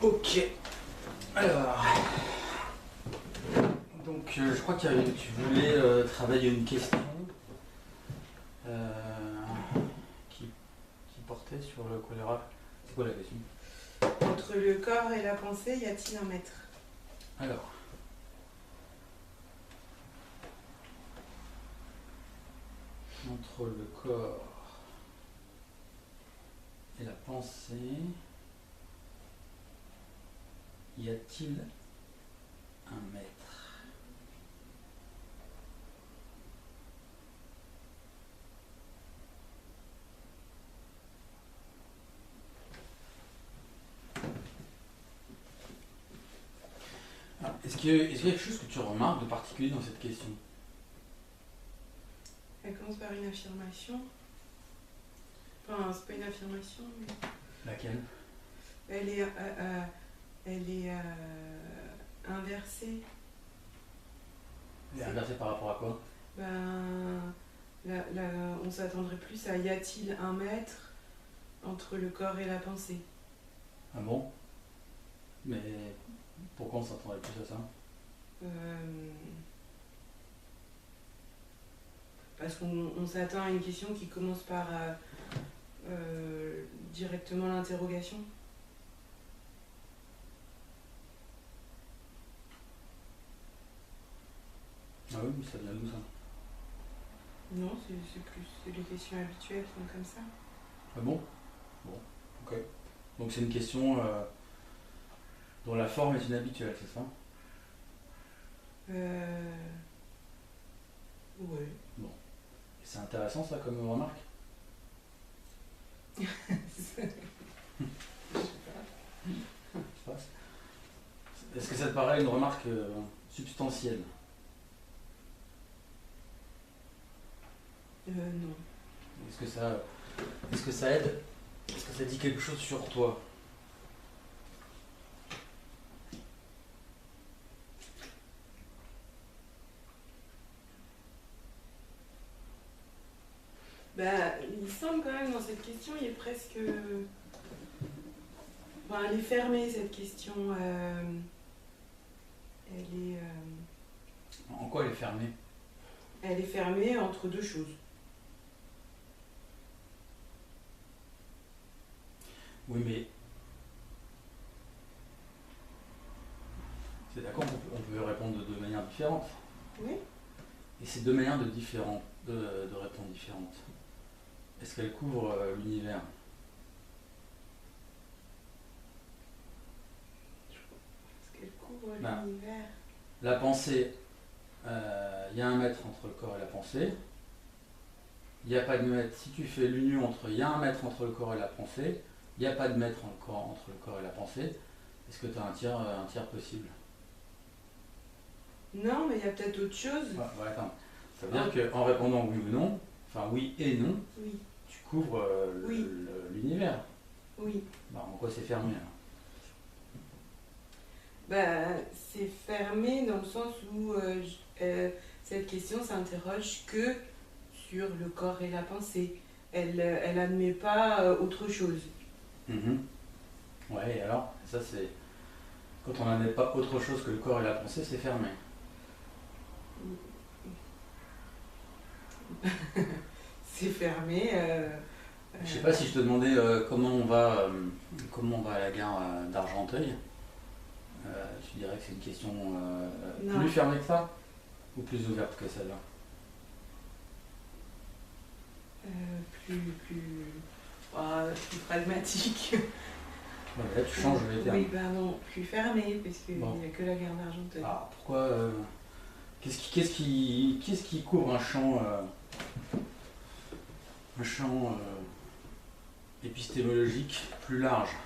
Ok. Alors. Donc, je crois que tu voulais travailler une question qui portait sur le choléra. C'est quoi la question? Entre le corps et la pensée, y a-t-il un maître? Alors. Entre le corps et la pensée, y a-t-il un maître? Est-ce qu'il y a quelque chose que tu remarques de particulier dans cette question? Elle commence par une affirmation. Enfin, c'est pas une affirmation, mais... Laquelle? Elle est inversée. Elle est inversée par rapport à quoi? On s'attendrait plus à y a-t-il un maître entre le corps et la pensée? Ah bon? Mais pourquoi on s'attendrait plus à ça? Parce qu'on s'attend à une question qui commence par directement l'interrogation. Ah oui, mais ça vient d'où ça? Non, c'est les questions habituelles sont comme ça. Ah bon? Bon, ok. Donc c'est une question dont la forme est inhabituelle, c'est ça? Ouais. Bon. Et c'est intéressant ça comme remarque? Je sais pas. Est-ce que ça te paraît une remarque substantielle? Non. Est-ce que ça aide? Est-ce que ça dit quelque chose sur toi? Il semble quand même dans cette question, il est presque... Enfin, elle est fermée cette question. Elle est... En quoi elle est fermée? Elle est fermée entre deux choses. Oui, mais... C'est d'accord, on peut répondre de deux manières différentes. Oui. Et ces deux manières de répondre différentes, est-ce qu'elles couvrent l'univers? Est-ce qu'elle couvre l'univers? La pensée, il y a un maître entre le corps et la pensée. Il n'y a pas de maître. Si tu fais l'union entre il y a un maître entre le corps et la pensée, il n'y a pas de maître entre le corps et la pensée, est-ce que tu as un tiers possible? Non, mais il y a peut-être autre chose. Ouais, attends. Ça veut dire qu'en répondant oui ou non, enfin oui et non, Oui. tu couvres l'univers. Oui. En quoi c'est fermé alors? C'est fermé dans le sens où cette question s'interroge que sur le corps et la pensée. Elle admet pas autre chose. Ouais, et alors, ça c'est... Quand on n'admet pas autre chose que le corps et la pensée, c'est fermé. C'est fermé. Je sais pas si je te demandais comment on va à la gare d'Argenteuil. Tu dirais que c'est une question plus fermée que ça ou plus ouverte que celle-là? Plus pragmatique. Ouais, là tu changes les termes. Oui, plus fermé, parce qu'il n'y a que la gare d'Argenteuil. Ah, pourquoi qu'est-ce qui couvre un champ épistémologique plus large?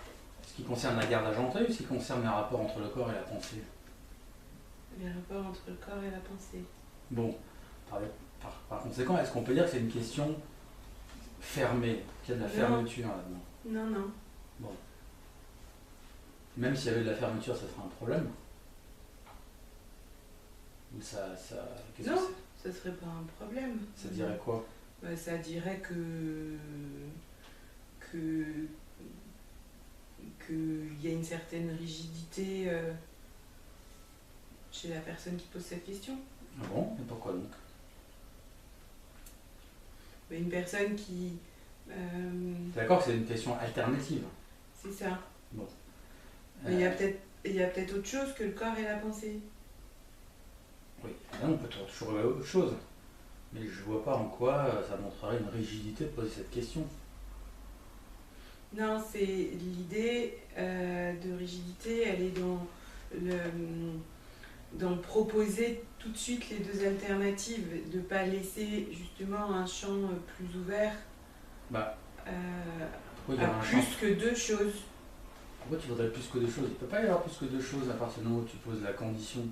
Ce qui concerne la gare d'Argenteuil ou ce qui concerne les rapports entre le corps et la pensée? Les rapports entre le corps et la pensée. Bon, par conséquent, est-ce qu'on peut dire que c'est une question fermée, qu'il y a de la fermeture là-dedans? Non. Bon. Même s'il y avait de la fermeture, ça serait un problème? Ou non, ça serait pas un problème. Ça dirait quoi? Ça dirait que y a une certaine rigidité chez la personne qui pose cette question. Ah bon? Et pourquoi donc? Mais une personne qui... T'es d'accord que c'est une question alternative? c'est ça. Bon. Mais il y a peut-être autre chose que le corps et la pensée. Oui, là, on peut toujours trouver autre chose. Mais je vois pas en quoi ça montrerait une rigidité de poser cette question. Non, c'est l'idée de rigidité, elle est dans proposer tout de suite les deux alternatives, de ne pas laisser justement un champ plus ouvert Bah, à pourquoi il y a un champ? plus que deux choses. Pourquoi tu voudrais plus que deux choses? Il peut pas y avoir plus que deux choses à partir du moment où tu poses la condition.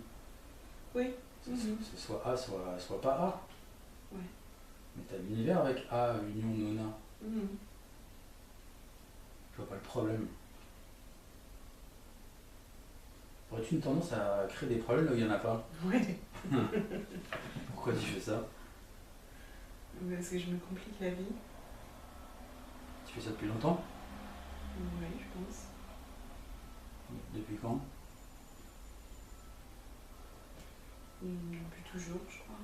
Oui. C'est soit A, soit pas A. Ouais. Mais t'as l'univers avec A, union non A. Mhm. Je vois pas le problème. Aurais-tu une tendance à créer des problèmes là où il n'y en a pas? Ouais. Pourquoi tu fais ça? Parce que je me complique la vie. Tu fais ça depuis longtemps? Oui, je pense. Depuis quand? Depuis toujours, je crois.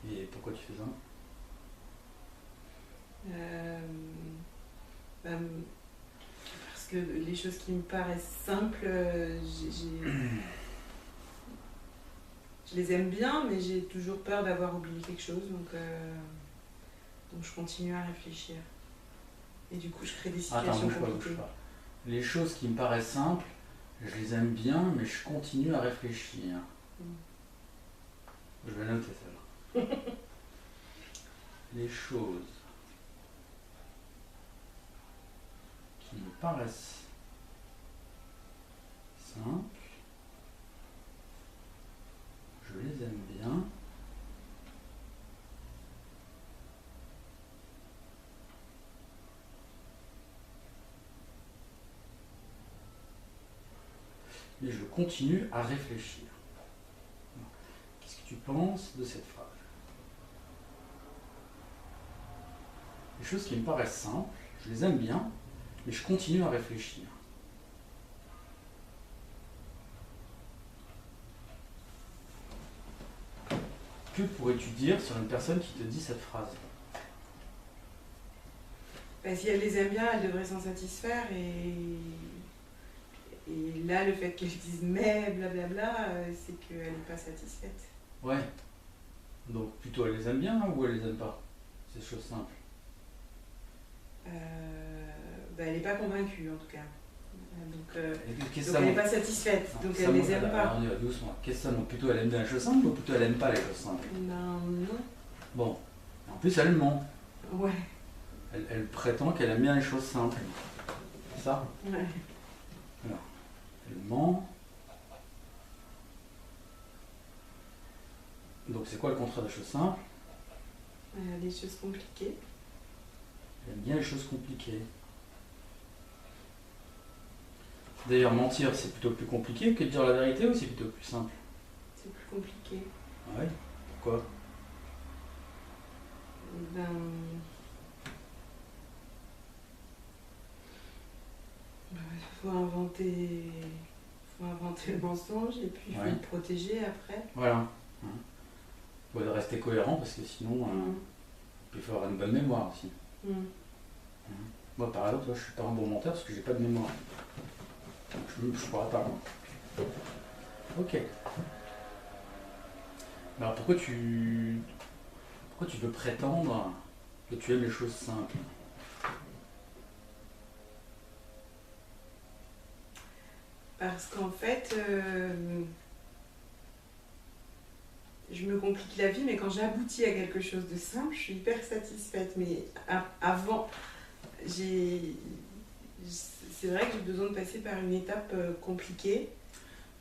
Et pourquoi tu fais ça? Parce que les choses qui me paraissent simples, je les aime bien, mais j'ai toujours peur d'avoir oublié quelque chose, donc je continue à réfléchir. Et du coup, je crée des situations Attends, bouge compliquées. pas. Les choses qui me paraissent simples, je les aime bien, mais je continue à réfléchir. Je vais noter ça. Les choses qui me paraissent simples, je les aime bien, mais je continue à réfléchir. Qu'est-ce que tu penses de cette phrase? Les choses qui me paraissent simples, je les aime bien, mais je continue à réfléchir. Que pourrais-tu dire sur une personne qui te dit cette phrase? Si elle les aime bien, elle devrait s'en satisfaire, et là, le fait qu'elle dise mais blablabla, c'est qu'elle n'est pas satisfaite. Ouais. Donc plutôt elle les aime bien ou elle les aime pas? Ces choses simples. Elle n'est pas convaincue en tout cas. Donc qu'est-ce elle n'est pas satisfaite, Non, donc ça elle ne monte, les aime pas. alors on y va doucement. Qu'est-ce que ça montre? Plutôt elle aime bien les choses simples ou plutôt elle aime pas les choses simples? Non. Bon. En plus elle ment. Ouais. Elle prétend qu'elle aime bien les choses simples. C'est ça? Ouais. Alors, elle ment. Donc c'est quoi le contraire des choses simples? Des choses compliquées. Elle aime bien les choses compliquées. D'ailleurs, mentir, c'est plutôt plus compliqué que de dire la vérité ou c'est plutôt plus simple? C'est plus compliqué. Ah ouais? Pourquoi? Faut inventer le mensonge et puis il faut Ouais. le protéger après. Voilà. Il faut rester cohérent parce que sinon, il faut avoir une bonne mémoire aussi. Moi, par exemple, je suis pas un bon menteur parce que j'ai pas de mémoire. Donc, je pourrais pas. Ok. Alors pourquoi tu veux prétendre que tu aimes les choses simples? Parce qu'en fait, je me complique la vie, mais quand j'aboutis à quelque chose de simple, je suis hyper satisfaite. Mais avant, c'est vrai que j'ai besoin de passer par une étape compliquée.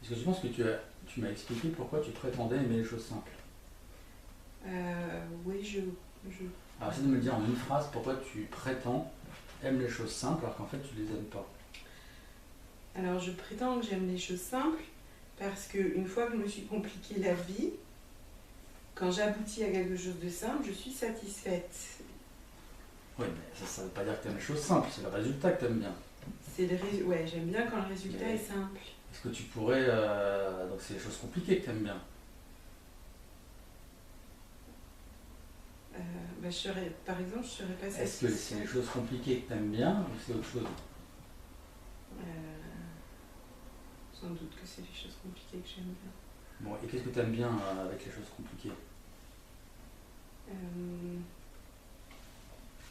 Est-ce que tu penses que tu m'as expliqué pourquoi tu prétendais aimer les choses simples? Oui, Alors essaie de me le dire en une phrase pourquoi tu prétends aimer les choses simples alors qu'en fait tu les aimes pas. Alors je prétends que j'aime les choses simples parce qu'une fois que je me suis compliqué la vie, quand j'aboutis à quelque chose de simple, je suis satisfaite. Oui, mais ça veut pas dire que tu aimes les choses simples, c'est le résultat que tu aimes bien. Ouais, j'aime bien quand le résultat est simple. Est-ce que tu pourrais... donc c'est les choses compliquées que tu aimes bien. Par exemple, je serais pas Est-ce que c'est les choses compliquées que tu aimes bien ou c'est autre chose? Sans doute que c'est les choses compliquées que j'aime bien. Bon, et qu'est-ce que tu aimes bien avec les choses compliquées?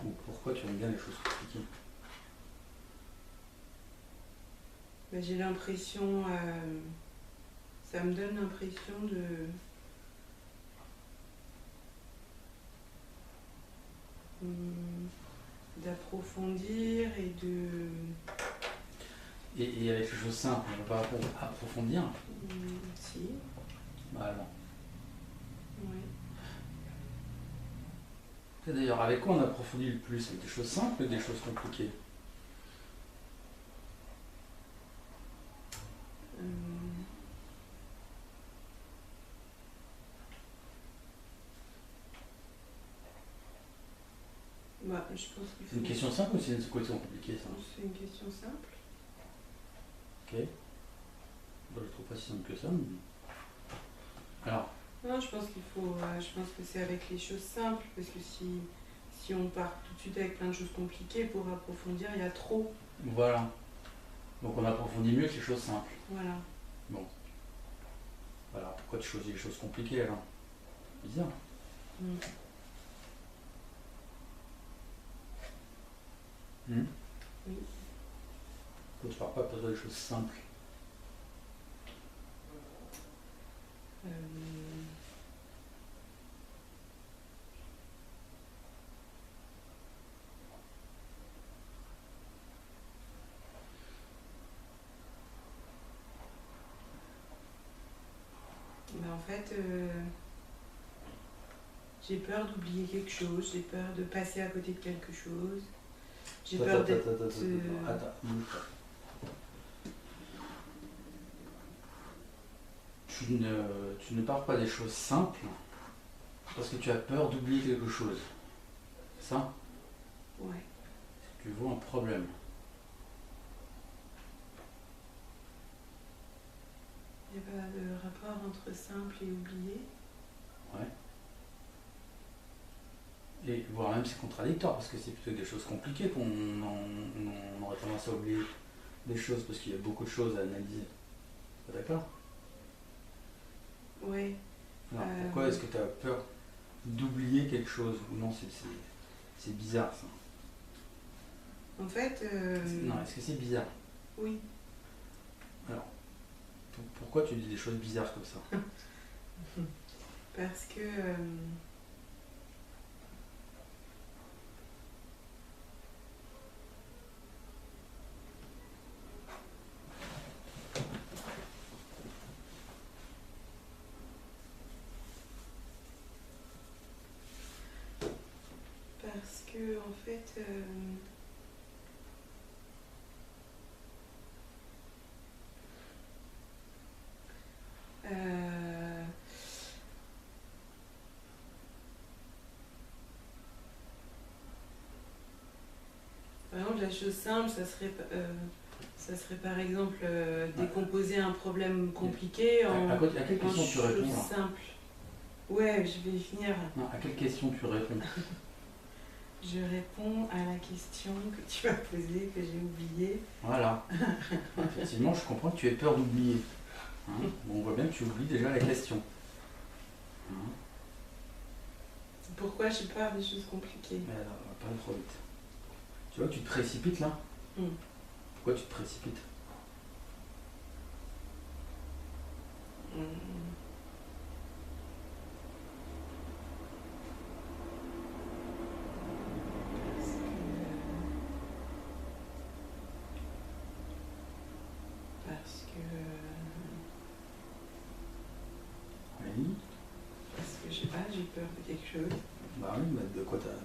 Ou pourquoi tu aimes bien les choses compliquées? J'ai l'impression... ça me donne l'impression d'approfondir et de... Et avec les choses simples, on ne va pas approfondir? Si. Bah non. Oui. D'ailleurs, avec quoi on approfondit le plus? Avec des choses simples ou des choses compliquées? Je pense qu'il faut... C'est une question simple ou c'est une question compliquée, ça? C'est une question simple. Ok. Bon, je trouve pas si simple que ça. Mais... Alors? Non, je pense qu'il faut... je pense que c'est avec les choses simples, parce que si on part tout de suite avec plein de choses compliquées, pour approfondir, il y a trop. Voilà. Donc on approfondit mieux que les choses simples. Voilà. Bon. Voilà. Pourquoi tu choisis les choses compliquées alors? Bizarre. Oui. Pourquoi tu pars pas pour des choses simples? En fait, j'ai peur d'oublier quelque chose, j'ai peur de passer à côté de quelque chose. J'ai peur d'être... Attends. Tu ne pars pas des choses simples parce que tu as peur d'oublier quelque chose. C'est ça? Ouais. Tu vois un problème. Il n'y a pas de rapport entre simple et oublié. Ouais. Et voire même c'est contradictoire parce que c'est plutôt des choses compliquées qu'on aurait tendance à oublier des choses parce qu'il y a beaucoup de choses à analyser. D'accord? Oui. Alors pourquoi est-ce que tu as peur d'oublier quelque chose? Ou non, c'est bizarre ça. En fait... Non, est-ce que c'est bizarre? Oui. Alors, pourquoi tu dis des choses bizarres comme ça? Parce que... en fait... par exemple, la chose simple, ça serait par exemple décomposer un problème compliqué en à quelle question tu réponds là? Simple. Ouais, je vais y finir. Non, à quelle question tu réponds? Je réponds à la question que tu as posée, que j'ai oubliée. Voilà. Effectivement, je comprends que tu aies peur d'oublier. Hein? Bon, on voit bien que tu oublies déjà la question. Hein? Pourquoi j'ai peur des choses compliquées? Mais alors, on va pas aller trop vite. Tu vois que tu te précipites là? Pourquoi tu te précipites? Oui. Parce que je sais pas, j'ai peur de quelque chose. Bah oui, mais de quoi t'as peur?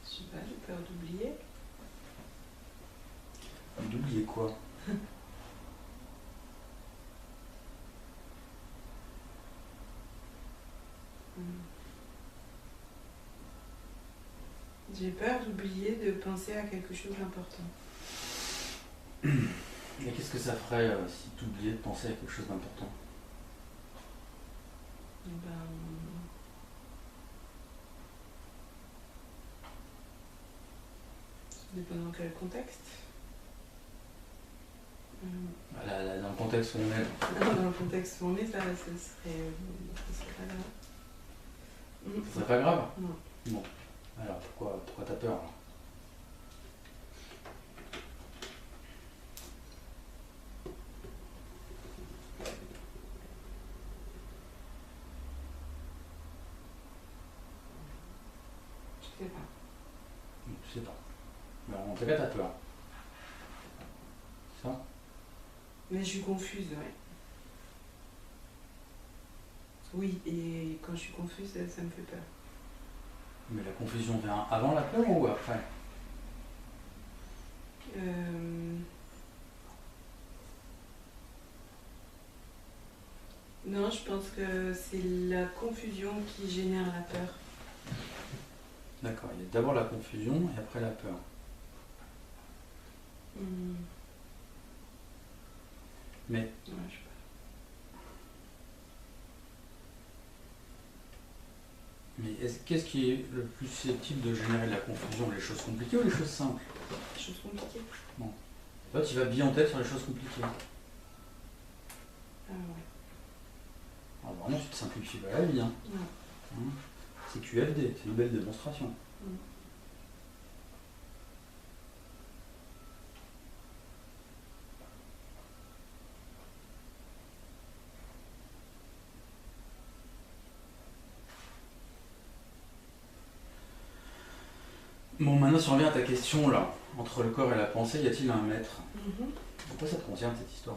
Je sais pas, j'ai peur d'oublier. D'oublier quoi? J'ai peur d'oublier de penser à quelque chose d'important. Et qu'est-ce que ça ferait si tu oubliais de penser à quelque chose d'important? Ben, ça dépend dans quel contexte. Dans le contexte où on est. Dans le contexte où on est, ça serait pas grave. Ça serait pas grave? Non. Bon. Alors pourquoi t'as peur alors? Je sais pas. Je sais pas. Mais en tout cas t'as peur. Ça? Mais je suis confuse, ouais. Oui, et quand je suis confuse, ça me fait peur. Mais la confusion vient avant la peur ou après? Non, je pense que c'est la confusion qui génère la peur. D'accord, il y a d'abord la confusion et après la peur. Mais Ouais, je sais pas. qu'est-ce qui est le plus susceptible de générer de la confusion? Les choses compliquées ou les choses simples? Les choses compliquées. Toi, tu vas bien en tête sur les choses compliquées. Ah ouais. Alors vraiment, tu te simplifies pas la vie. Hein. Non. Hein, c'est QFD, c'est une belle démonstration. Bon, maintenant, si on revient à ta question, là, entre le corps et la pensée, y a-t-il un maître? Pourquoi ça te concerne, cette histoire?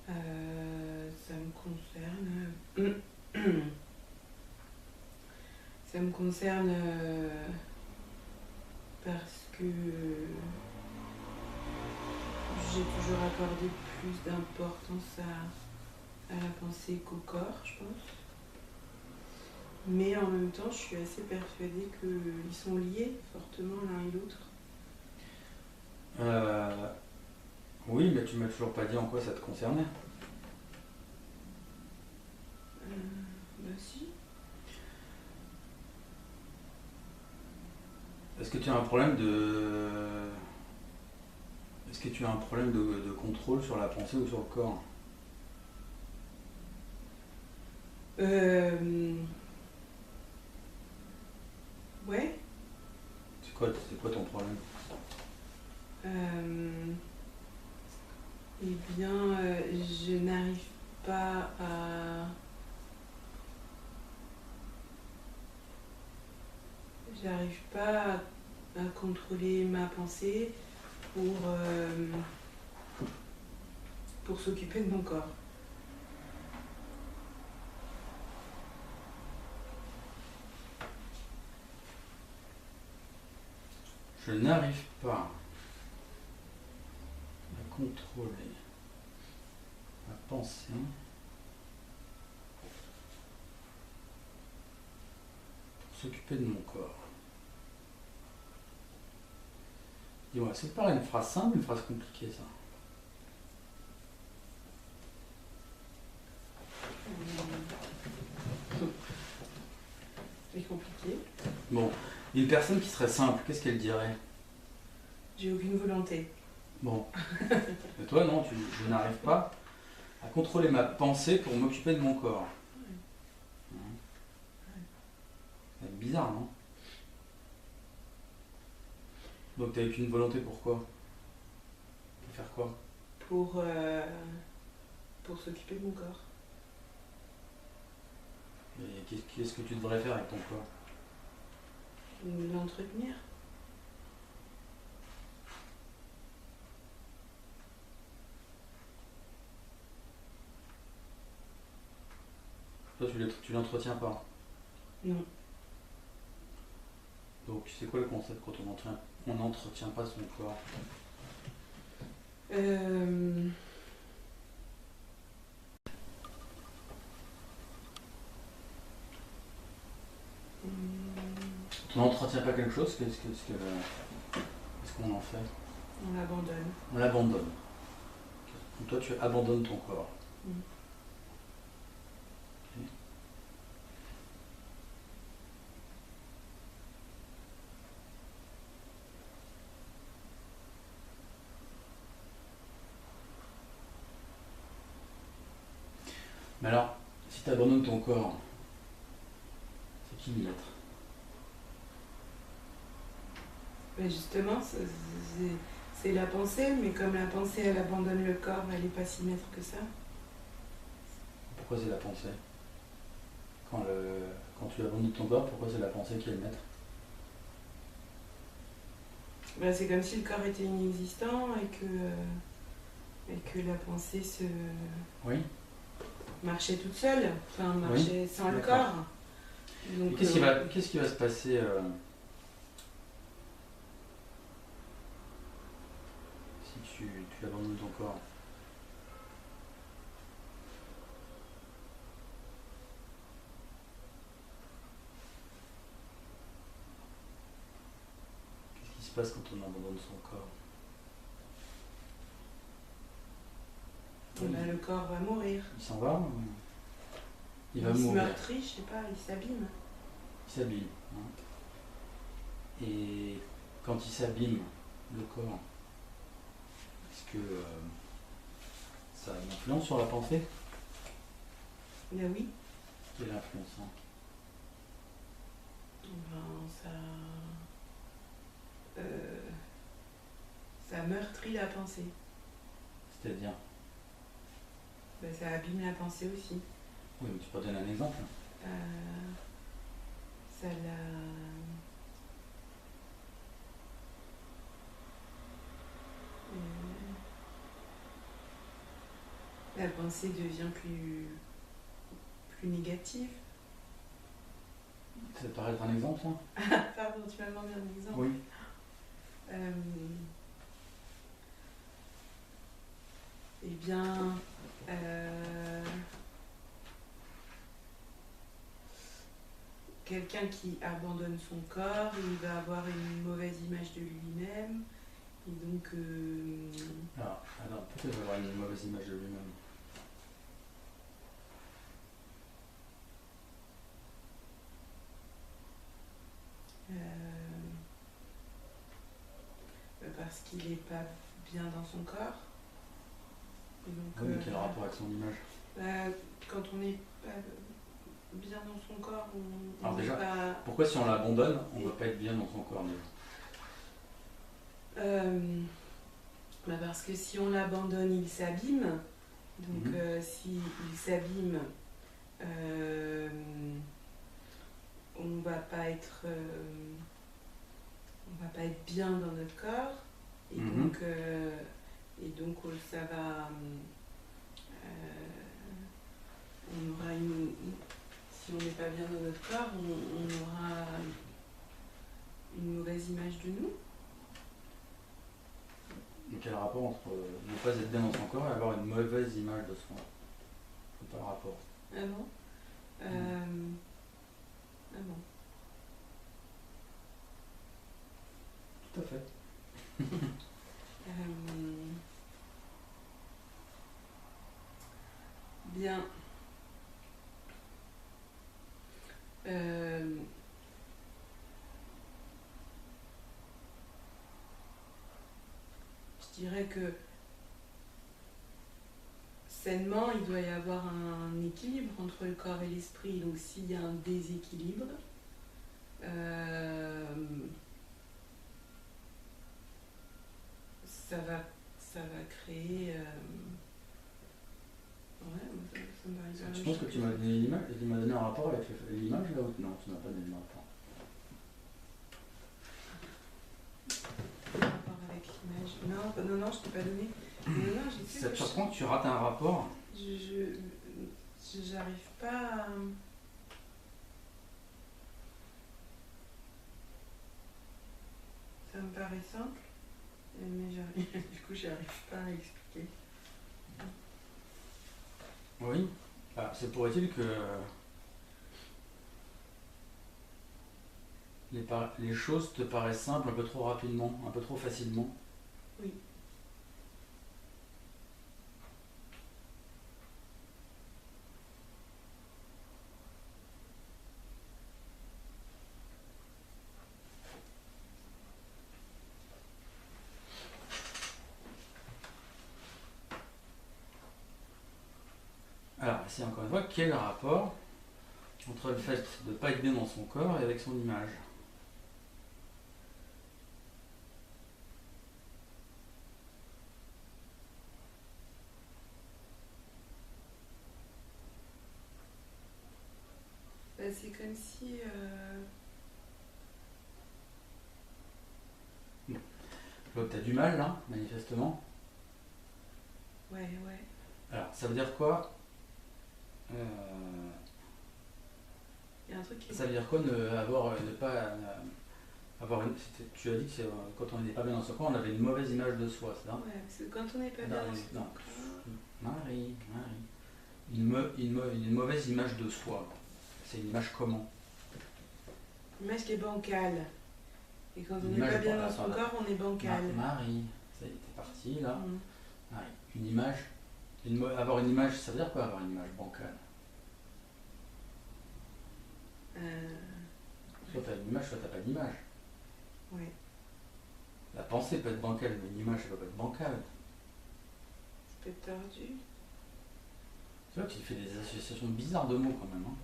Ça me concerne. Ça me concerne parce que j'ai toujours accordé plus d'importance à la pensée qu'au corps, je pense. Mais en même temps, je suis assez persuadée qu'ils sont liés fortement l'un et l'autre. Oui, mais tu m'as toujours pas dit en quoi ça te concernait. Bah si. Est-ce que tu as un problème de... Est-ce que tu as un problème de contrôle sur la pensée ou sur le corps? Ouais. C'est quoi ton problème? Eh bien, je n'arrive pas à... J'arrive pas à contrôler ma pensée pour s'occuper de mon corps. Je n'arrive pas à contrôler ma pensée pour s'occuper de mon corps. Dis-moi, c'est pareil, une phrase simple ou une phrase compliquée, ça? C'est compliqué. Bon, une personne qui serait simple, qu'est-ce qu'elle dirait? J'ai aucune volonté. Bon. Et toi, non, je n'arrive pas à contrôler ma pensée pour m'occuper de mon corps. C'est bizarre, non? Donc t'as qu'une volonté pourquoi? Pour faire quoi? Pour s'occuper de mon corps. Et qu'est-ce que tu devrais faire avec ton corps? L'entretenir. Toi, tu l'entretiens pas. Non. Donc c'est quoi le concept quand on n'entretient pas son corps? on n'entretient pas quelque chose, qu'est-ce qu'on en fait? On l'abandonne. On l'abandonne. Donc toi, tu abandonnes ton corps. Mm. Ok. Mais alors, si tu abandonnes ton corps, c'est qui le maître? Mais justement, c'est la pensée, mais comme la pensée, elle abandonne le corps, elle n'est pas si maître que ça. Pourquoi c'est la pensée? Quand tu abandonnes ton corps, pourquoi c'est la pensée qui est le maître? Ben, c'est comme si le corps était inexistant et que la pensée Oui. marchait toute seule, enfin marchait sans le D'accord. corps. Donc, Qu'est-ce qui va se passer si tu abandonnes ton corps? Qu'est-ce qui se passe quand on abandonne son corps? ben, le corps va mourir. Il s'en va ou il va se mourir? meurtrit, je sais pas, il s'abîme. Il s'abîme. Hein. Et quand il s'abîme, le corps, est-ce que ça a une influence sur la pensée? Ben oui, Quelle influence? Hein? ben, ça meurtrit la pensée. C'est-à-dire? Ben, ça abîme la pensée aussi. Oui, mais tu peux donner un exemple? Euh, ça la pensée devient plus négative. Ça te paraît être un exemple, ça? Pardon, tu m'as demandé un exemple. Oui. Eh bien, quelqu'un qui abandonne son corps, il va avoir une mauvaise image de lui-même. Et donc, Alors peut-être avoir une mauvaise image de lui-même. parce qu'il n'est pas bien dans son corps. Et donc, Oui, mais quel rapport avec son image? quand on n'est pas bien dans son corps, on Alors n'est déjà, pas... pourquoi si on l'abandonne, on ne va pas être bien dans son corps Parce que si on l'abandonne, il s'abîme. Donc si il s'abîme, on va pas être bien dans notre corps. Et donc ça va... on aura si on n'est pas bien dans notre corps, on aura une mauvaise image de nous. Donc quel rapport entre ne pas être bien dans son corps et avoir une mauvaise image de soi? C'est pas le rapport. Ah bon Ah bon. Tout à fait. Bien. Je dirais que sainement, il doit y avoir un équilibre entre le corps et l'esprit. Donc s'il y a un déséquilibre, ça va créer... ouais, ça me paraît Tu penses que tu m'as donné l'image, tu m'as donné un rapport avec l'image là ou non? Tu m'as pas donné le rapport. Rapport avec l'image. Non, je t'ai pas donné. Non, Ça te surprend que tu rates un rapport? J'arrive pas à... Ça me paraît simple, mais du coup, j'arrive pas à l'expliquer. Oui. Se pourrait-il que les choses te paraissent simples un peu trop rapidement, un peu trop facilement. Oui. Alors, ici encore une fois, quel est le rapport entre le fait de ne pas être bien dans son corps et avec son image? Bah, c'est comme si... Claude, tu as du mal là, manifestement. Ouais. Alors, ça veut dire quoi? Il y a un truc qui... Ça veut dire quoi ne pas avoir une... Tu as dit que quand on n'est pas bien dans son corps, on avait une mauvaise image de soi, c'est ça? Ouais, parce que quand on n'est pas bien dans son Non. corps... Marie. Une mauvaise image de soi. C'est une image comment? Une image qui est bancale. Et quand on Une n'est pas image bien ban- dans son attends, corps, on est bancal. Marie, ça y est, t'es parti là. Mm. Marie, une image. Avoir une image, ça veut dire quoi avoir une image bancale? Soit tu as une image, soit tu n'as pas d'image. Ouais. La pensée peut être bancale, mais une image, ça peut pas être bancale. Ça peut être tordu. Tu vois, tu fais des associations bizarres de mots quand même. Hein.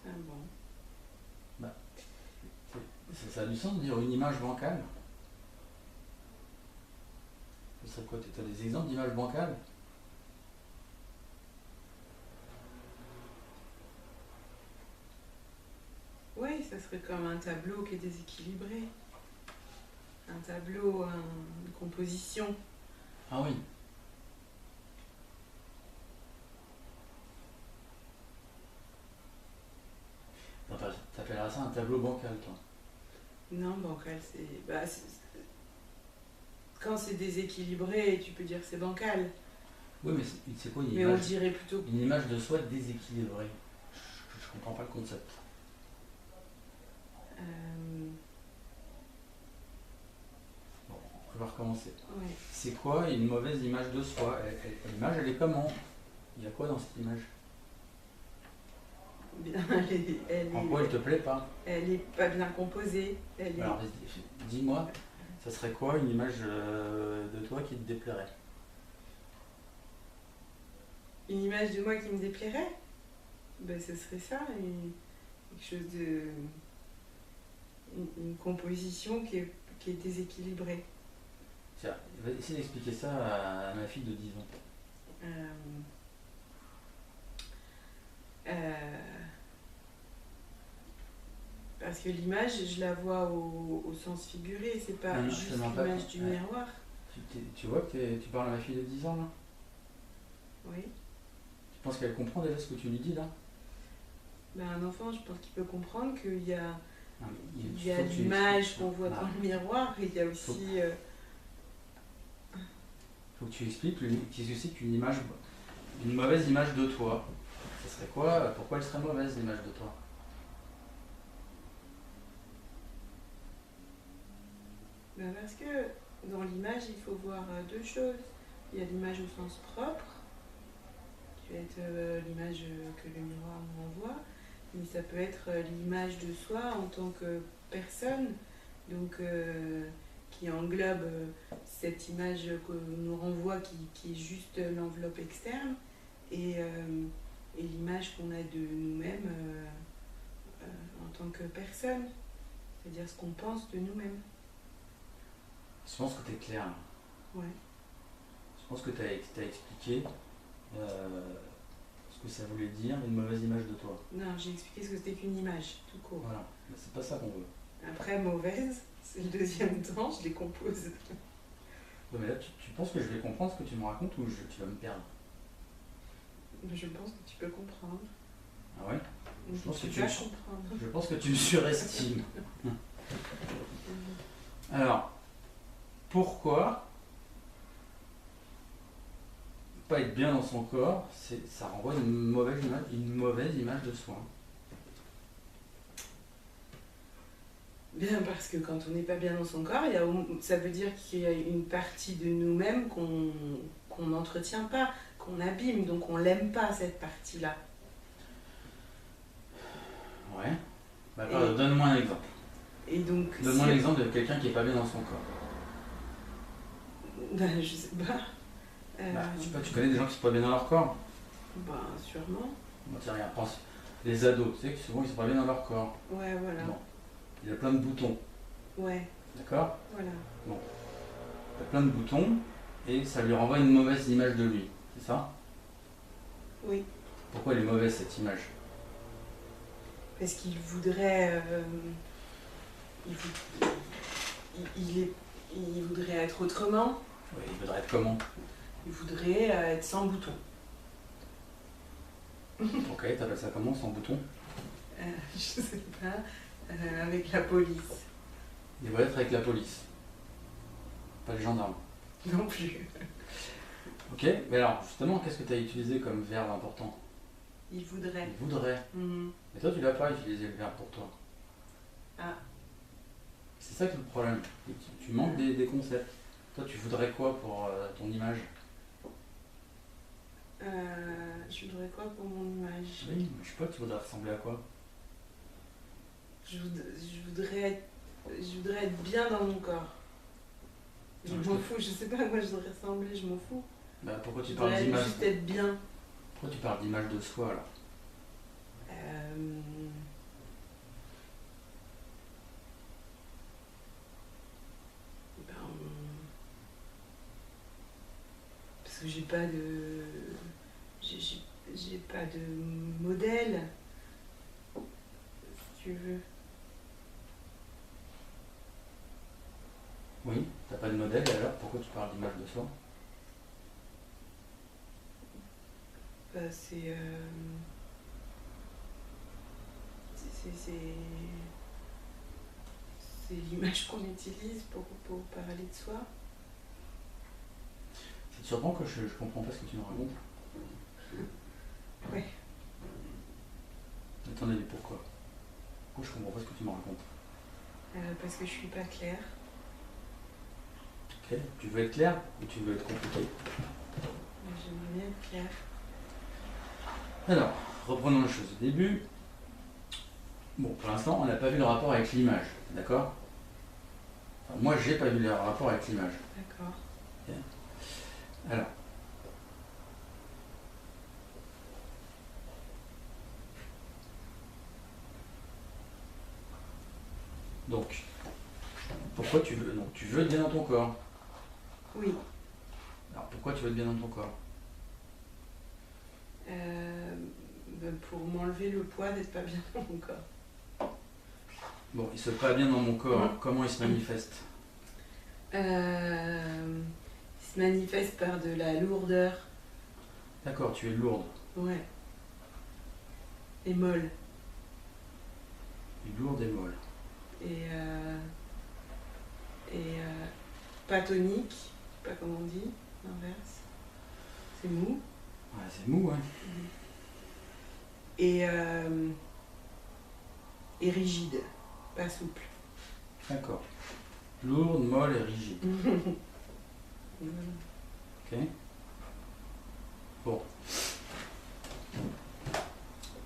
Ah bon. Ça a du sens de dire une image bancale? Ce serait quoi? Tu as des exemples d'images bancales? Oui, ça serait comme un tableau qui est déséquilibré. Un tableau, une composition. Ah oui. T'appelleras ça un tableau bancal, toi? Non, bancal, c'est... Bah, quand c'est déséquilibré, tu peux dire c'est bancal. Oui, mais c'est quoi une Mais image? on dirait plutôt... Une image de soi déséquilibrée. Je comprends pas le concept. Bon, on va recommencer. Ouais. C'est quoi une mauvaise image de soi? L'image, elle est comment? Il y a quoi dans cette image? Bien, En quoi elle te plaît pas? elle est pas bien composée. Elle est... Alors, dis-moi, ça serait quoi une image de toi qui te déplairait? Une image de moi qui me déplairait, ben, ce serait ça, quelque chose de... Une composition qui est déséquilibrée. Tiens, va essayer d'expliquer ça à ma fille de 10 ans. Parce que l'image, je la vois au sens figuré, c'est pas Non, juste absolument pas. l'image du Ouais. miroir. Tu vois que tu parles à ma fille de 10 ans là? Oui. Tu penses qu'elle comprend déjà ce que tu lui dis là? Ben, un enfant, je pense qu'il peut comprendre qu'il y a, Non, mais il y a faut que tu l'image expliques. qu'on voit dans le miroir et il y a aussi... Faut que tu expliques qu'est-ce que c'est qu'une image, une mauvaise image de toi. Ça serait quoi? Pourquoi elle serait mauvaise l'image de toi? Ben, parce que dans l'image, il faut voir deux choses. Il y a l'image au sens propre, qui va être l'image que le miroir nous renvoie, mais ça peut être l'image de soi en tant que personne, donc qui englobe cette image que nous renvoie qui est juste l'enveloppe externe et l'image qu'on a de nous-mêmes en tant que personne, c'est-à-dire ce qu'on pense de nous-mêmes. Je pense que tu es clair. Ouais. Je pense que tu as expliqué ce que ça voulait dire, une mauvaise image de toi. Non, j'ai expliqué ce que c'était qu'une image, tout court. Voilà, mais c'est pas ça qu'on veut. Après, mauvaise, c'est le deuxième temps, je les compose. Ouais, mais là, tu penses que je vais comprendre ce que tu me racontes ou tu vas me perdre? Je pense que tu peux comprendre. Ah ouais? Je pense que tu tu vas me- comprendre. Je pense que tu me surestimes. Alors, pourquoi pas être bien dans son corps, ça renvoie une mauvaise image de soi. Bien, parce que quand on n'est pas bien dans son corps, ça veut dire qu'il y a une partie de nous-mêmes qu'on n'entretient pas, qu'on abîme, donc on l'aime pas, cette partie-là. Ouais. Bah, Et, donne-moi un exemple. et donc, Donne-moi l'exemple de quelqu'un qui est pas bien dans son corps. Ben, je sais pas. Je sais pas, tu connais des gens qui sont pas bien dans leur corps? Ben, sûrement. Bon, tiens, regarde, pense. Les ados, tu sais que souvent ils sont pas bien dans leur corps. Ouais, voilà. Bon. Il y a plein de boutons. Ouais, D'accord? voilà. Bon. Il y a plein de boutons et ça lui renvoie une mauvaise image de lui. C'est ça? Oui. Pourquoi elle est mauvaise cette image? Parce qu'il voudrait. Il voudrait être autrement. Oui, il voudrait être comment? Il voudrait être sans bouton. Ok, t'appelles ça comment sans bouton? Je sais pas. Avec la police. Il va être avec la police. Pas les gendarmes. Non plus. Ok, mais alors justement, qu'est-ce que tu as utilisé comme verbe important? Il voudrait. Il voudrait. Mhm. Mais toi, tu l'as pas utilisé le verbe pour toi. Ah. C'est ça que le problème. Tu manques des concepts. Toi, tu voudrais quoi pour ton image? Je voudrais quoi pour mon image? Oui, je sais pas, tu voudrais ressembler à quoi? Je voudrais être bien dans mon corps. Je m'en fous, je sais pas à quoi je voudrais ressembler, je m'en fous. Bah, pourquoi tu Je parles voudrais d'image? juste être bien. Pourquoi tu parles d'image de soi là? Ben, parce que j'ai pas de. J'ai pas de modèle, si tu veux. Oui, t'as pas de modèle et alors pourquoi tu parles d'image de soi? C'est. C'est l'image qu'on utilise pour parler de soi. Ça te surprend que je comprends pas ce que tu nous racontes? Ouais. Attendez, pourquoi? Pourquoi je comprends pas ce que tu me racontes? Parce que je suis pas claire. Ok, tu veux être clair ou tu veux être compliqué? J'aimerais bien être claire. Alors, reprenons les choses au début. Bon, pour l'instant, on n'a pas vu le rapport avec l'image, d'accord? Enfin, moi, j'ai pas vu le rapport avec l'image. D'accord. Ok. Alors. Donc, pourquoi tu veux... Donc, tu veux être bien dans ton corps. Oui. Alors, pourquoi tu veux être bien dans ton corps? Pour m'enlever le poids d'être pas bien dans mon corps. Bon, il se pas bien dans mon corps. Comment il se manifeste? Il se manifeste par de la lourdeur. D'accord, tu es lourde. Ouais. Et molle. Tu es lourde et molle. Et pas tonique. Je sais pas comment on dit. L'inverse. C'est mou. Ouais, c'est mou, hein. Et rigide. Pas souple. D'accord. Lourde, molle et rigide. Ok. Bon.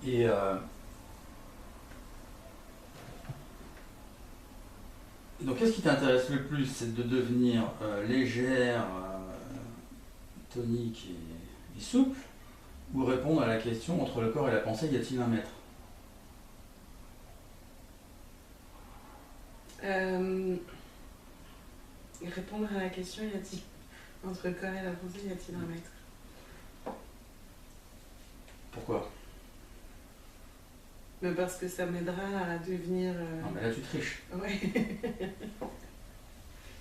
Et donc, qu'est-ce qui t'intéresse le plus? C'est de devenir légère, tonique et souple, ou répondre à la question entre le corps et la pensée, y a-t-il un maître? Répondre à la question, y a-t-il entre le corps et la pensée, y a-t-il un maître? Pourquoi? Mais parce que ça m'aidera à devenir. Non, mais là, tu triches. Ouais.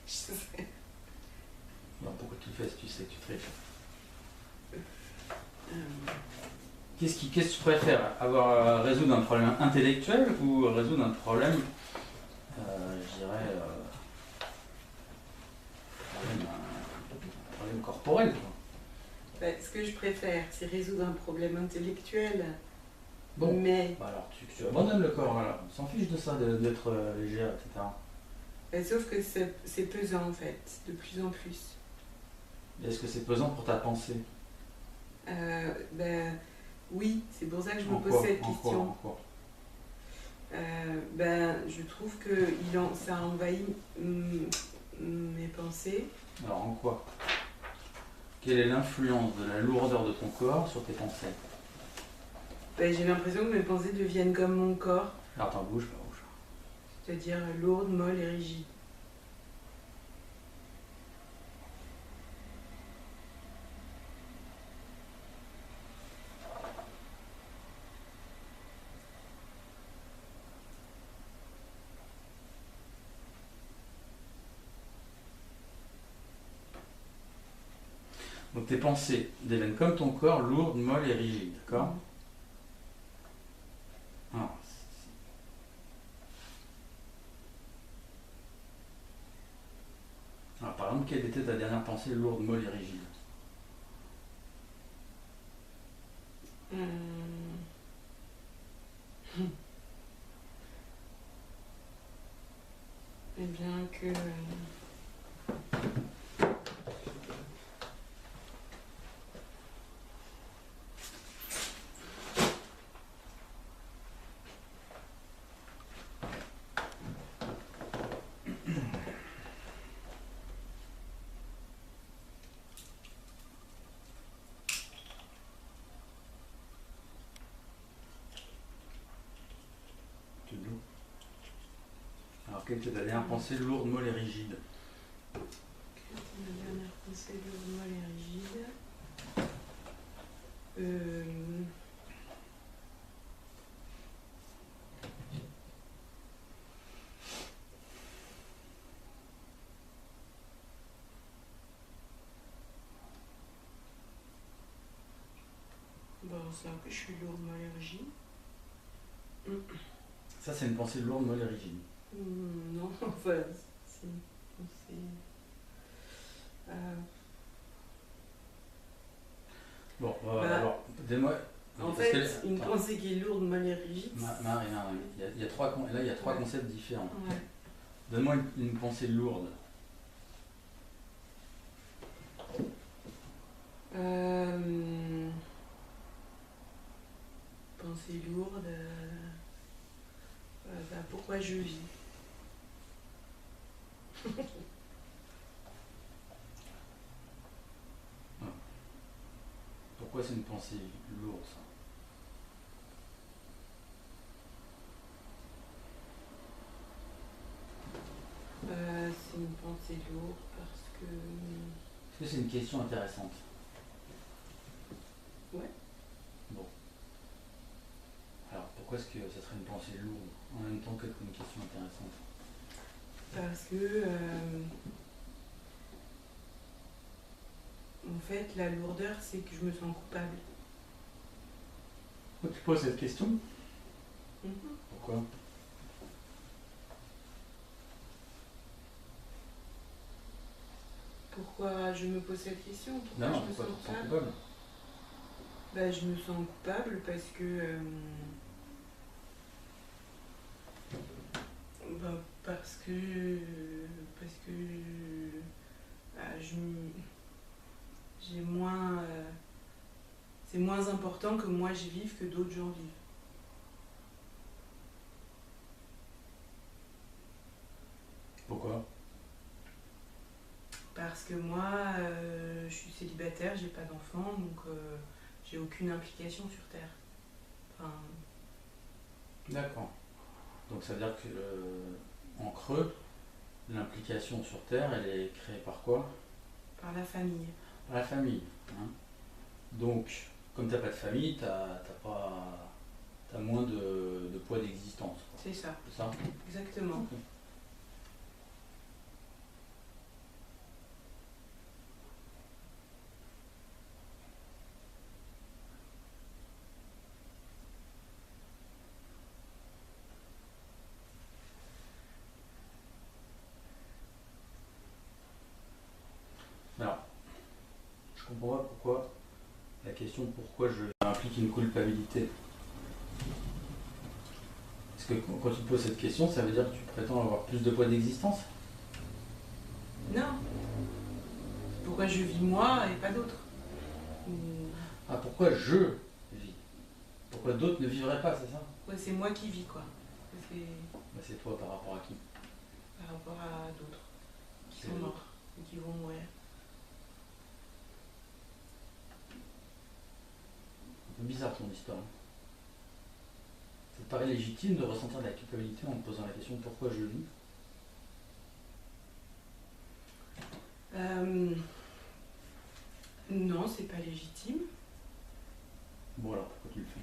Je sais. Alors, pourquoi tu le fais si tu sais que tu triches? Euh, Qu'est-ce que tu préfères? Résoudre un problème intellectuel ou résoudre un problème, je dirais, un problème corporel, quoi? Ce que je préfère, c'est résoudre un problème intellectuel Bon, Mais bah alors tu abandonnes le corps, voilà. On s'en fiche de ça, d'être légère, etc. sauf que c'est pesant en fait, de plus en plus. Est-ce que c'est pesant pour ta pensée? Ben oui, c'est pour ça que je me En pose quoi? cette En quoi? question. En quoi? Ben je trouve que ça envahit mes pensées. Alors en quoi? Quelle est l'influence de la lourdeur de ton corps sur tes pensées? Ben, j'ai l'impression que mes pensées deviennent comme mon corps, Alors attends, bouge pas, bouge. c'est-à-dire lourdes, molles et rigides. Donc tes pensées deviennent comme ton corps, lourdes, molles et rigides, d'accord? Alors, par exemple, quelle était ta dernière pensée lourde, molle et rigide? Hum. Eh bien que... Tu te doutes. Alors, quelle était ta dernière pensée lourde, molle et rigide? Ma dernière pensée lourde, molle et rigide. Bon, c'est que je suis lourde, molle et rigide. Ça, c'est une pensée lourde, molle et rigide. Non, enfin, c'est une pensée... Bon, Bah, alors, dis-moi. en parce que fait, une pensée qui est lourde, molle et rigide... Marie, non, il y a trois, là, il y a trois Ouais. concepts différents. Ouais. Donne-moi une pensée lourde. Pensée lourde... bah, pourquoi je vis? Pourquoi c'est une pensée lourde, ça? C'est une pensée lourde parce que... Est-ce que c'est une question intéressante? Ouais. Bon. Alors, pourquoi est-ce que ça serait une pensée lourde en même temps qu'une question intéressante? Parce que... en fait, la lourdeur, c'est que je me sens coupable. Pourquoi tu poses cette question? Mhm. Pourquoi? Pourquoi je me pose cette question? Pourquoi Non, je me pourquoi sens tu te sens coupable? coupable? Bah, je me sens coupable parce que... bah, parce que... bah, j'ai moins... c'est moins important que moi je vive que d'autres gens vivent. Pourquoi? Parce que moi, je suis célibataire, j'ai pas d'enfant, donc j'ai aucune implication sur Terre. Enfin, D'accord. Donc ça veut dire que, en creux, l'implication sur Terre, elle est créée par quoi? par la famille. Par la famille. Hein. Donc, comme tu n'as pas de famille, t'as moins de poids d'existence. Quoi. C'est ça, C'est ça? exactement. Ok. Alors, je comprends pas pourquoi la question pourquoi je implique une culpabilité. Est-ce que quand tu te poses cette question, ça veut dire que tu prétends avoir plus de poids d'existence? Non. Pourquoi je vis moi et pas d'autres? Ah, pourquoi je vis? Pourquoi d'autres ne vivraient pas, c'est ça? Ouais, c'est moi qui vis, quoi. C'est Bah, c'est toi par rapport à qui? par rapport à d'autres qui C'est sont l'autre. morts et qui vont mourir. Un peu bizarre ton histoire. Ça te paraît légitime de ressentir de la culpabilité en te posant la question pourquoi je vis? Non, c'est pas légitime. Bon alors pourquoi tu le fais?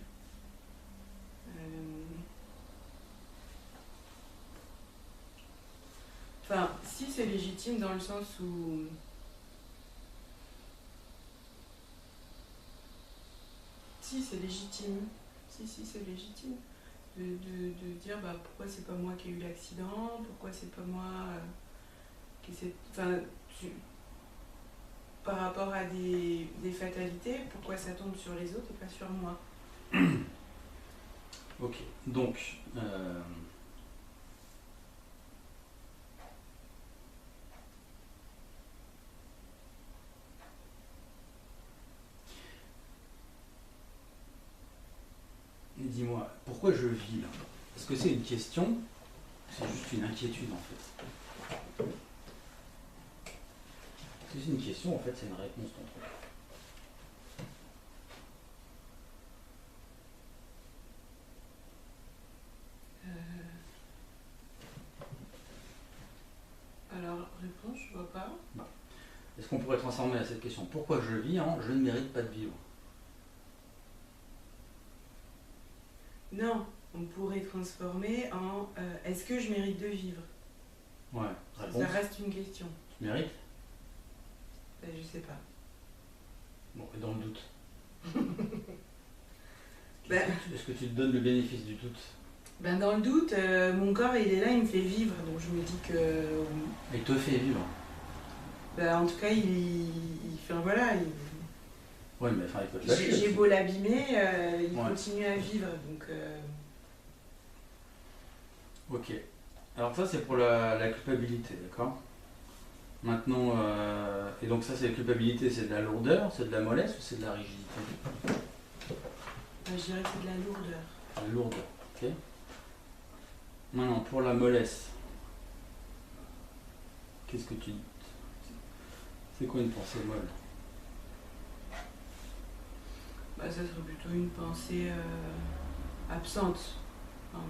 Enfin, si c'est légitime dans le sens où si c'est légitime, si c'est légitime de dire bah pourquoi c'est pas moi qui ai eu l'accident, pourquoi c'est pas moi qui s'est. Enfin, par rapport à des fatalités, pourquoi ça tombe sur les autres et pas sur moi? Ok, donc dis-moi, pourquoi je vis là? Est-ce que c'est une question? C'est juste une inquiétude en fait. Si c'est une question, en fait, c'est une réponse ton truc. Alors, réponse, je vois pas. Est-ce qu'on pourrait transformer à cette question pourquoi je vis en je ne mérite pas de vivre? Non, on pourrait transformer en est-ce que je mérite de vivre? Ouais, réponse. Ça reste une question. Tu mérites? Ben, je sais pas. Bon, et dans le doute. Ben, Est-ce que tu te donnes le bénéfice du doute? ben dans le doute, mon corps il est là, il me fait vivre, donc je me dis que oui. Il te fait vivre. Ben, en tout cas, enfin, voilà, Ouais, mais enfin, il peut te lâcher. j'ai beau l'abîmer, il Ouais. continue à vivre, donc Ok. Alors ça, c'est pour la culpabilité, d'accord? Maintenant, et donc ça, c'est la culpabilité, c'est de la lourdeur, c'est de la mollesse ou c'est de la rigidité? ben, je dirais que c'est de la lourdeur. La lourdeur, ok? Maintenant, pour la mollesse, qu'est-ce que tu... C'est quoi une pensée molle? Ben, ça serait plutôt une pensée absente. Enfin,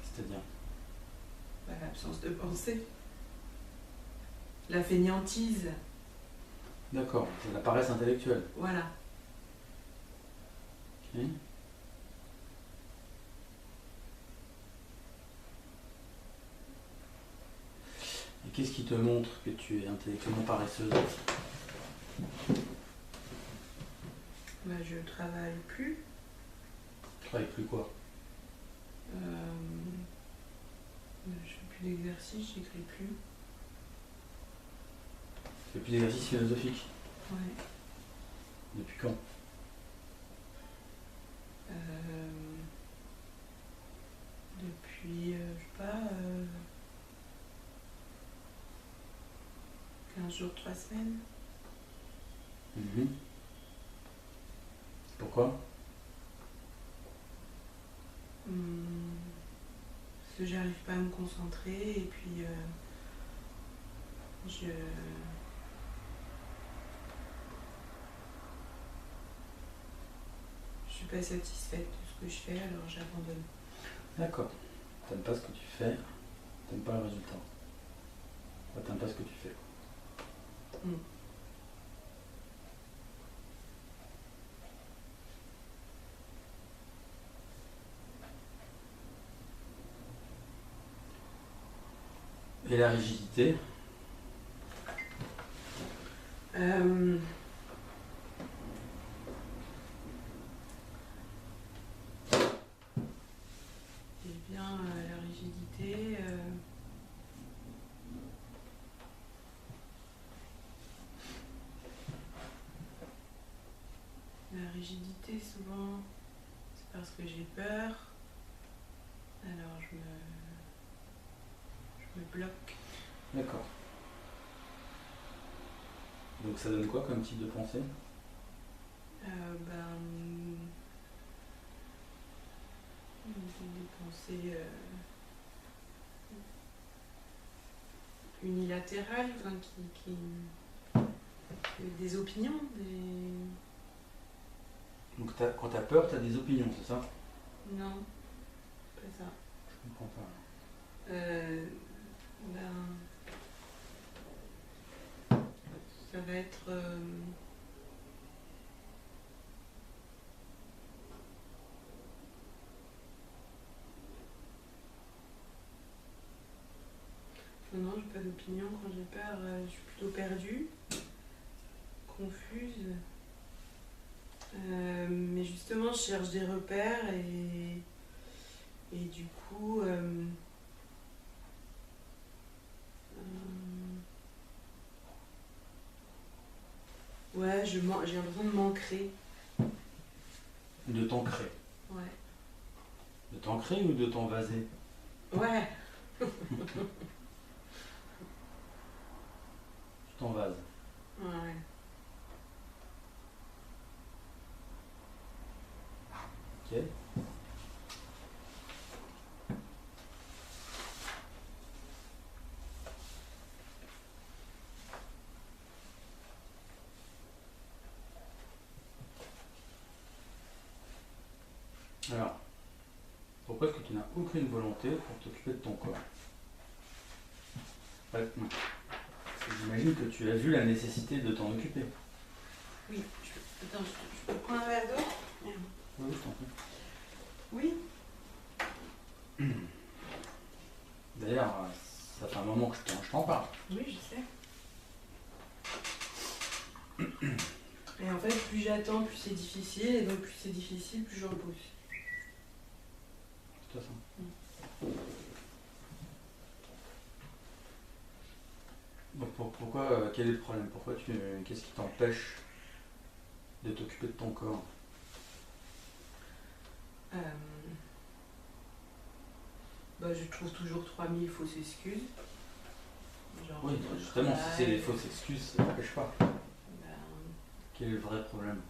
C'est-à-dire? ben, l'absence de pensée. La fainéantise, D'accord, c'est la paresse intellectuelle. voilà. Ok. Et qu'est-ce qui te montre que tu es intellectuellement paresseuse? Ben, je travaille plus. Tu travailles plus quoi? Je fais plus d'exercice, j'écris plus. Tu fais plus d'exercice philosophique? Ouais. Depuis quand? Depuis, je sais pas, 15 jours, 3 semaines. Mhm. Pourquoi? Parce que j'arrive pas à me concentrer et puis je suis pas satisfaite de ce que je fais, alors j'abandonne. D'accord. T'aimes pas ce que tu fais, t'aimes pas le résultat. Enfin, t'aimes pas ce que tu fais. Mm. Et la rigidité? Eh bien, la rigidité, souvent, parce que j'ai peur, alors je me bloque. D'accord. Donc ça donne quoi comme type de pensée? Des pensées unilatérales, enfin, des opinions, Donc quand t'as peur, t'as des opinions, c'est ça? Non, pas ça. Je comprends pas. Ça va être... Non, j'ai pas d'opinion. Quand j'ai peur, je suis plutôt perdue, confuse. Mais justement, je cherche des repères et du coup, ouais, j'ai l'impression de m'ancrer. De t'ancrer. Ouais. De t'ancrer ou de t'envaser? Ouais. Tu t'envases. Ouais. Ok. Alors, pourquoi est-ce que tu n'as aucune volonté pour t'occuper de ton corps? Ouais, non. J'imagine que tu as vu la nécessité de t'en occuper. Oui. Attends, je peux prendre un verre d'eau? Oui, je t'en prie. Oui. D'ailleurs, ça fait un moment que je t'en parle. Oui, je sais. Et en fait, plus j'attends, plus c'est difficile, et donc plus c'est difficile, plus je repousse. De toute façon. Donc pourquoi, quel est le problème? Qu'est-ce qui t'empêche de t'occuper de ton corps? Je trouve toujours 3000 fausses excuses. Genre, Oui, justement, si c'est des fausses excuses, ça n'empêche pas. Quel est le vrai problème?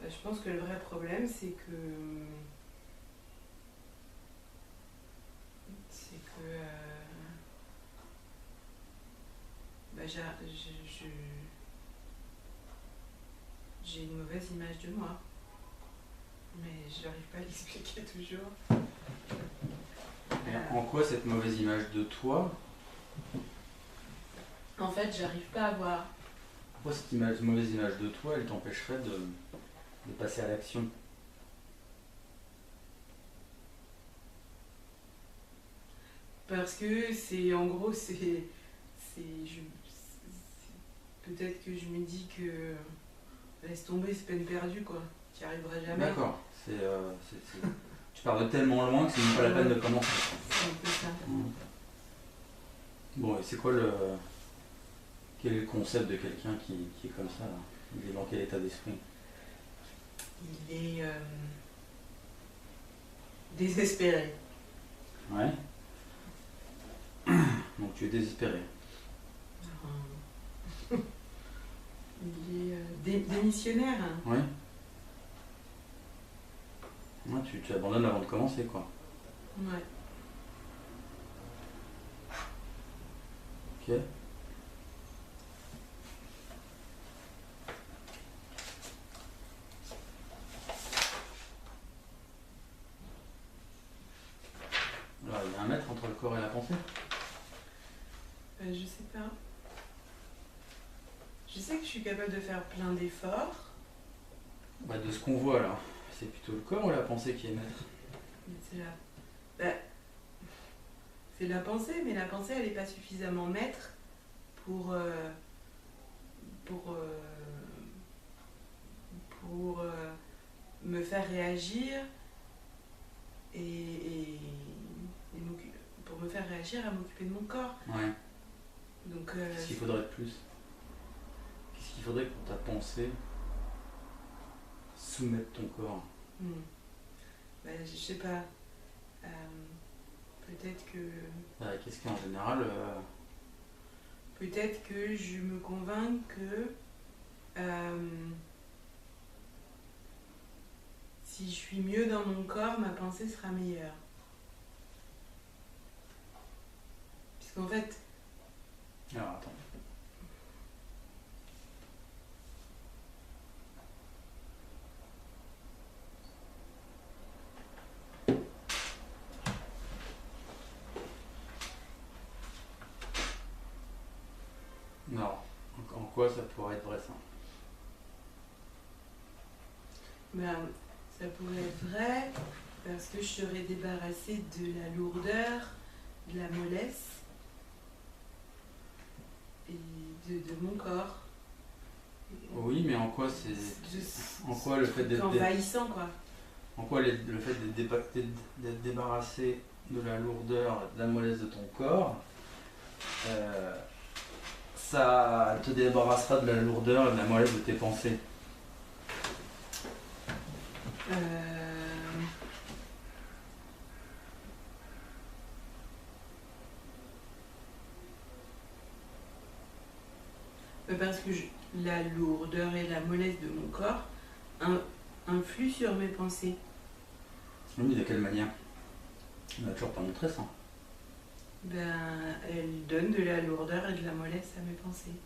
Je pense que le vrai problème, c'est que j'ai une mauvaise image de moi, mais je n'arrive pas à l'expliquer toujours. En quoi cette mauvaise image de toi? En fait, j'arrive pas à voir. Pourquoi cette mauvaise image de toi, elle t'empêcherait de passer à l'action? Parce que c'est, en gros, peut-être que je me dis que laisse tomber, c'est peine perdue, quoi. Tu n'y arriveras jamais. D'accord. Tu pars de tellement loin que c'est même pas la peine de commencer. C'est un peu ça. Bon, et c'est quoi quel est le concept de quelqu'un qui est comme ça, là? Il est dans quel état d'esprit? Il est désespéré. Ouais. Donc tu es désespéré. Il est démissionnaire. Oui. Ouais, tu abandonnes avant de commencer, quoi. Ouais. Ok. Alors, il y a un mètre entre le corps et la pensée? Je sais pas. Je sais que je suis capable de faire plein d'efforts. De ce qu'on voit là, c'est plutôt le corps ou la pensée qui est maître? C'est la pensée, mais la pensée, elle n'est pas suffisamment maître pour me faire réagir et pour me faire réagir à m'occuper de mon corps. Ouais. Donc, qu'est-ce qu'il faudrait de plus? Qu'est-ce qu'il faudrait pour ta pensée soumettre ton corps? Je sais pas. Peut-être que. Qu'est-ce qu'en général. Peut-être que je me convainc que si je suis mieux dans mon corps, ma pensée sera meilleure. Puisqu'en fait. Alors attends. Non. En quoi ça pourrait être vrai ça? Ça pourrait être vrai parce que je serais débarrassée de la lourdeur, de la mollesse et de mon corps. Oui, mais en quoi c'est. En quoi le fait d'être. Envahissant, quoi. En quoi le fait d'être débarrassé de la lourdeur, de la mollesse de ton corps, ça te débarrassera de la lourdeur et de la mollesse de tes pensées? Parce que la lourdeur et la mollesse de mon corps influent sur mes pensées. Oui, mais de quelle manière? On n'a toujours pas montré ça. Elle donne de la lourdeur et de la mollesse à mes pensées.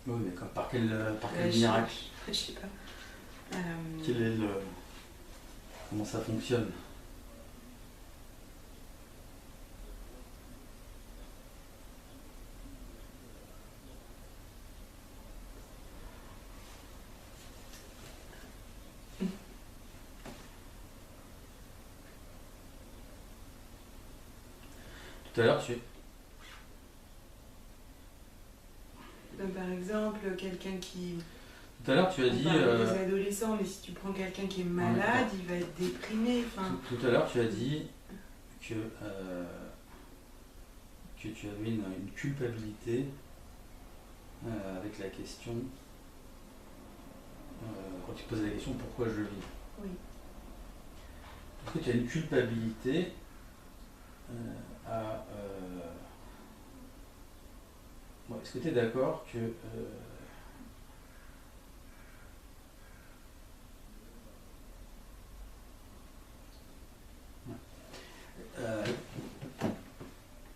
Oui, mais par quel miracle? Je sais pas. Quel est le. Comment ça fonctionne? Tout à l'heure, par exemple, quelqu'un qui. Tout à l'heure, tu as dit. Des adolescents, mais si tu prends quelqu'un qui est malade, il va être déprimé. Tout à l'heure, tu as dit que tu avais une culpabilité avec la question. Quand tu posais la question pourquoi je vis. Oui. Est-ce que tu as une culpabilité à. Est-ce que tu es d'accord que.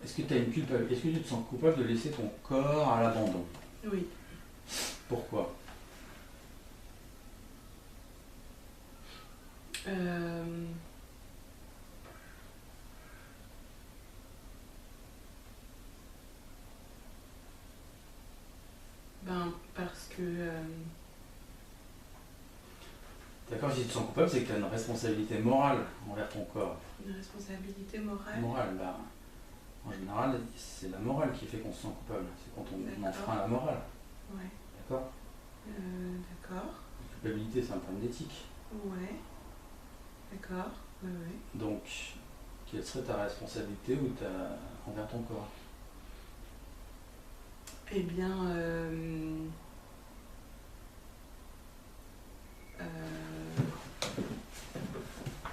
Est-ce que tu as une culpabilité? Est-ce que tu te sens coupable de laisser ton corps à l'abandon? Oui. Pourquoi? Parce que. D'accord, si tu te sens coupable, c'est que tu as une responsabilité morale envers ton corps. Une responsabilité morale? Morale, en général, c'est la morale qui fait qu'on se sent coupable. C'est quand on enfreint la morale. Ouais. D'accord? D'accord. La culpabilité, c'est un problème d'éthique. Ouais. D'accord. Ouais. Donc, quelle serait ta responsabilité envers ton corps? Eh bien,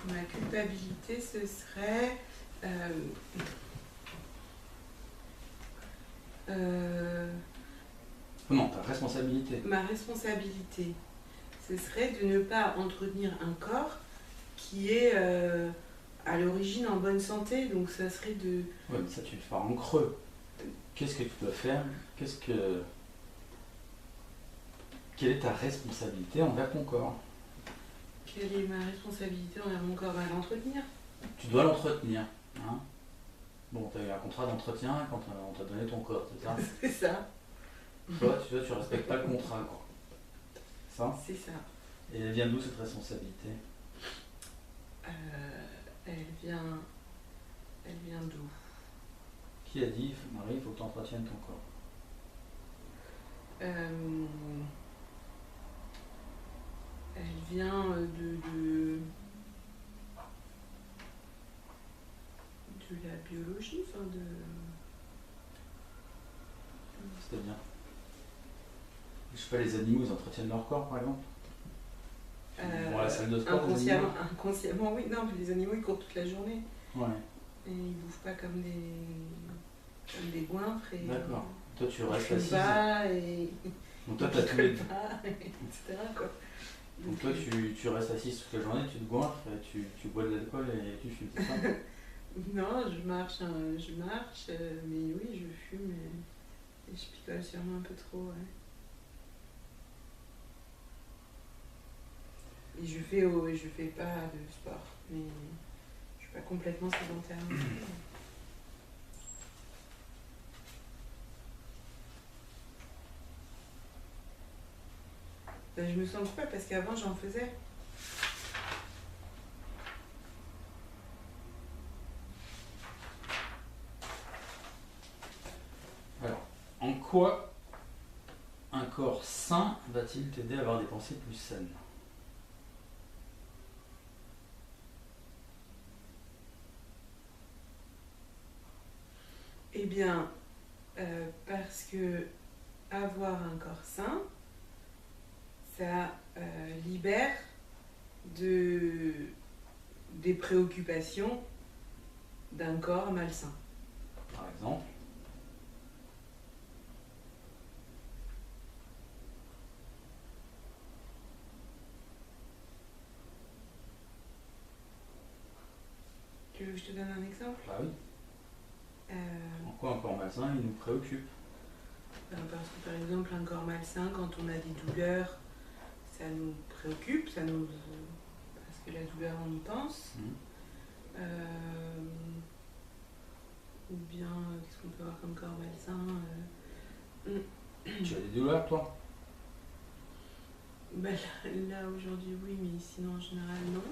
ma culpabilité, ce serait non, ta responsabilité. Ma responsabilité, ce serait de ne pas entretenir un corps qui est à l'origine en bonne santé, donc ça serait de... Oui, mais ça tu le feras en creux. Qu'est-ce que tu dois faire? Quelle est ta responsabilité envers ton corps? Quelle est ma responsabilité envers mon corps? L'entretenir. Tu dois l'entretenir. Hein? Bon, tu as eu un contrat d'entretien quand on t'a donné ton corps, c'est ça? C'est ça. Toi, tu respectes pas le contrat, quoi. Ça? C'est ça. Et elle vient d'où cette responsabilité? Elle vient d'où? Qui a dit, Marie, il faut que tu entretiennes ton corps? Elle vient de la biologie, C'est-à-dire, je sais pas, les animaux, ils entretiennent leur corps, par exemple? Bon, à la salle de sport, les animaux. Inconsciemment, oui. Non, mais les animaux, ils courent toute la journée. Ouais. Et ils bouffent pas comme des goinfres. D'accord. Toi, tu Ils restes fument assise. pas et Donc, toi, ils t'as tous les... picolent pas, etc. quoi. Donc, toi, tu restes assise toute la journée, tu te goinfres, et tu bois de l'alcool et tu fumes, c'est ça? Non, je marche, mais oui, je fume et je picole sûrement un peu trop, ouais. Et je fais pas de sport, mais je suis pas complètement sédentaire non plus. Ben, je me sens coupable parce qu'avant j'en faisais. Alors, en quoi un corps sain va-t-il t'aider à avoir des pensées plus saines? Eh bien, parce que avoir un corps sain, ça libère des préoccupations d'un corps malsain. Par exemple, Tu veux que je te donne un exemple? bah oui. Euh, En quoi un corps malsain, il nous préoccupe? Parce que par exemple, un corps malsain, quand on a des douleurs, ça nous préoccupe, parce que la douleur, on y pense. Ou bien, qu'est-ce qu'on peut avoir comme corps malsain? Tu as des douleurs, toi? Ben, là aujourd'hui, oui, mais sinon, en général, non.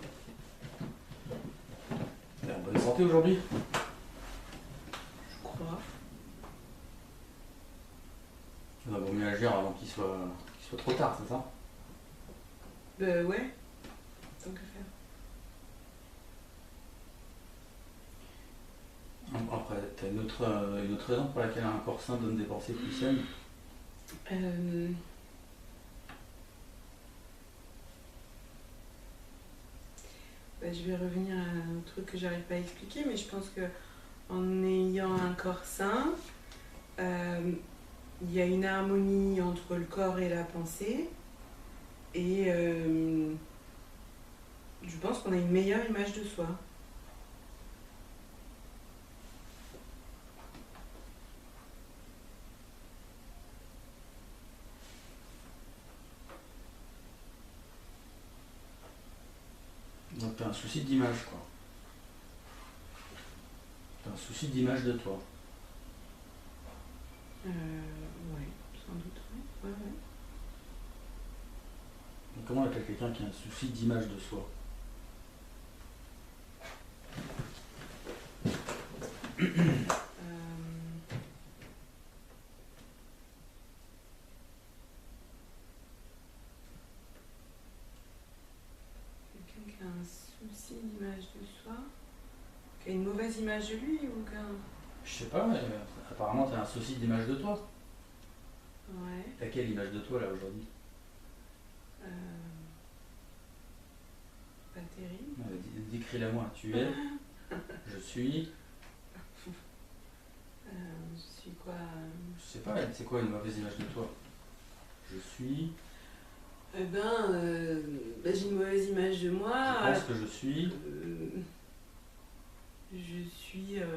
T'es en bonne santé aujourd'hui? Je crois. Il va vaut mieux agir avant qu'il soit trop tard, c'est ça? Ben ouais, tant qu'à faire. Après, t'as une autre raison pour laquelle un corps sain donne des pensées plus saines? Ben, je vais revenir à un truc que j'arrive pas à expliquer, mais je pense que en ayant un corps sain, il y a une harmonie entre le corps et la pensée. Et je pense qu'on a une meilleure image de soi. Donc t'as un souci d'image, quoi. T'as un souci d'image de toi. Oui, sans doute, oui. Ouais, ouais. Donc comment on appelle quelqu'un qui a un souci d'image de soi? Quelqu'un qui a un souci d'image de soi, qui a une mauvaise image de lui ou qu'un... Je sais pas, mais apparemment t'as un souci d'image de toi. Ouais. T'as quelle image de toi là aujourd'hui? Pas terrible. Décris-la moi. Tu es, je suis, Je suis quoi je sais pas, c'est quoi une mauvaise image de toi? Je suis, j'ai une mauvaise image de moi. je pense que je suis, Je suis... je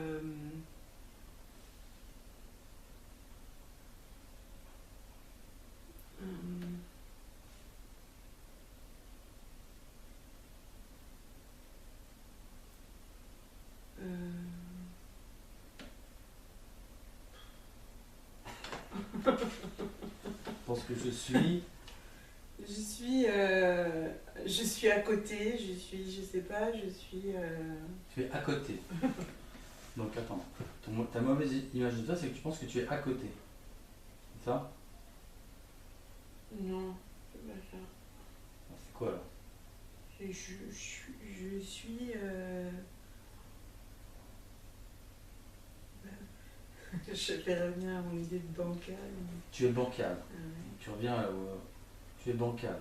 pense que je suis, je suis à côté, je sais pas, tu es à côté. Donc attends, ta mauvaise image de toi, c'est que tu penses que tu es à côté. C'est ça? Non, c'est pas ça. C'est quoi là? Je suis... Je vais revenir à mon idée de bancal. Tu es bancal. Ouais. Tu reviens tu es bancal.